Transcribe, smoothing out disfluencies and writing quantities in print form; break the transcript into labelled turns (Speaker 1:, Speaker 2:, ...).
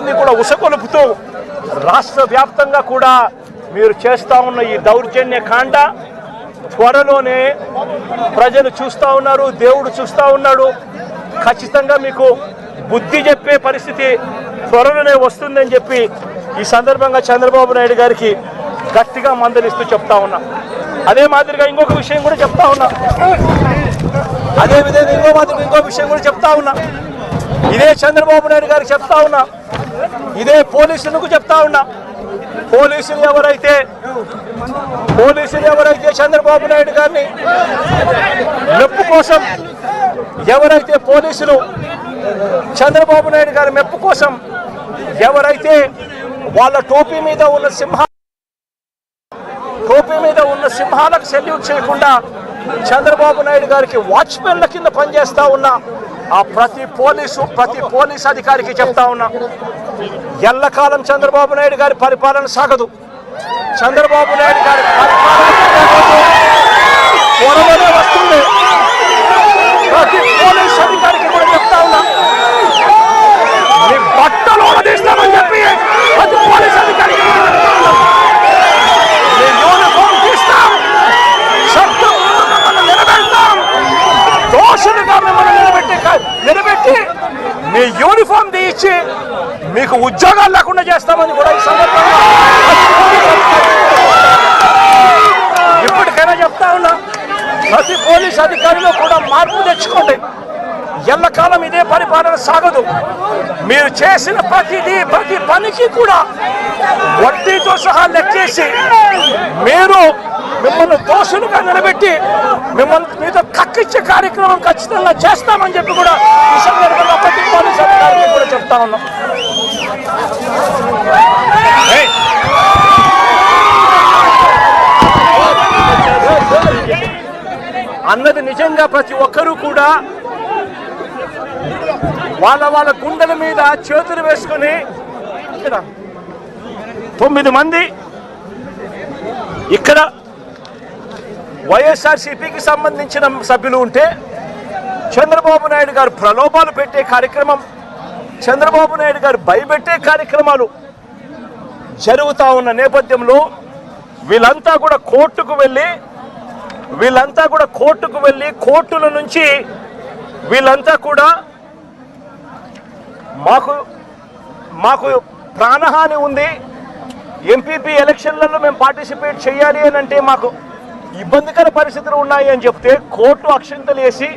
Speaker 1: అందరినీ కూడా ఉసకొలుపుతూ రాష్ట్ర వ్యాప్తంగా కూడా మీరు చేస్తూ ఉన్న ఈ దౌర్జన్య కాండ త్వరలోనే ప్రజలు చూస్తూ ఉన్నారు, దేవుడు చూస్తూ ఉన్నాడు. ఖచ్చితంగా మీకు బుద్ధి చెప్పే పరిస్థితి త్వరలోనే వస్తుందని చెప్పి ఈ సందర్భంగా చంద్రబాబు నాయుడు గారికి గట్టిగా మందలిస్తూ చెప్తా ఉన్నా. అదే మాదిరిగా ఇంకొక విషయం కూడా చెప్తా ఉన్నా. అదే విధంగా ఇంకో విషయం కూడా చెప్తా ఉన్నా. ఇదే చంద్రబాబు నాయుడు గారికి చెప్తా ఉన్నా, ఇదే పోలీసులకు చెప్తా ఉన్నా. పోలీసులు ఎవరైతే చంద్రబాబు నాయుడు గారిని మెప్పు కోసం, ఎవరైతే పోలీసులు చంద్రబాబు నాయుడు గారి మెప్పు కోసం ఎవరైతే వాళ్ళ టోపీ మీద ఉన్న సింహాలకు సెల్యూట్ చేయకుండా చంద్రబాబు నాయుడు గారికి వాచ్మెన్ల కింద పనిచేస్తా ఉన్న ఆ ప్రతి పోలీస్ అధికారికి చెప్తా ఉన్నా, ఎల్లకాలం చంద్రబాబు నాయుడు గారి పరిపాలన సాగదు. చంద్రబాబు నాయుడు గారి పరిపాలన త్వరలోనే వస్తుంది. ప్రతి పోలీస్ అధికారికి కూడా చెప్తా ఉన్నా, మీ బట్టలు తీస్తామని చెప్పి ప్రతి పోలీస్ అధికారికి యూనిఫామ్ తీస్తాం, మిమ్మల్ని నిలబెడతాం, దోషులుగా మిమ్మల్ని నిలబెట్టి మీ యూనిఫామ్ తీయించి మీకు ఉద్యోగాలు లేకుండా చేస్తామని కూడా ఈ సందర్భంగా ఇప్పటికైనా చెప్తా ఉన్నా. ప్రతి పోలీస్ అధికారిలో కూడా మార్పు తెచ్చుకోండి. ఎల్లకాలం ఇదే పరిపాలన సాగదు. మీరు చేసిన ప్రతి పనికి కూడా వడ్డీతో సహా లెక్కేసి మిమ్మల్ని దోషులుగా నిలబెట్టి మీతో కక్కిచ్చే కార్యక్రమం ఖచ్చితంగా చేస్తామని చెప్పి కూడా ఈ సందర్భంగా ప్రతి పోలీస్ అధికారికి కూడా చెప్తా ఉన్నాం. అన్నది నిజంగా ప్రతి ఒక్కరూ కూడా వాళ్ళ గుండెల మీద చేతులు వేసుకుని 9 మంది ఇక్కడ వైఎస్ఆర్సీపీకి సంబంధించిన సభ్యులు ఉంటే చంద్రబాబు నాయుడు గారు ప్రలోభాలు పెట్టే కార్యక్రమం, చంద్రబాబు నాయుడు గారు భయపెట్టే కార్యక్రమాలు జరుగుతూ ఉన్న నేపథ్యంలో వీళ్ళంతా కూడా కోర్టుకు వెళ్ళి కోర్టుల నుంచి వీళ్ళంతా కూడా మాకు ప్రాణహాని ఉంది, ఎంపీపీ ఎలక్షన్లలో మేము పార్టిసిపేట్ చేయాలి అని అంటే మాకు ఇబ్బందికర పరిస్థితులు ఉన్నాయి అని చెప్తే కోర్టు అక్షింతలు వేసి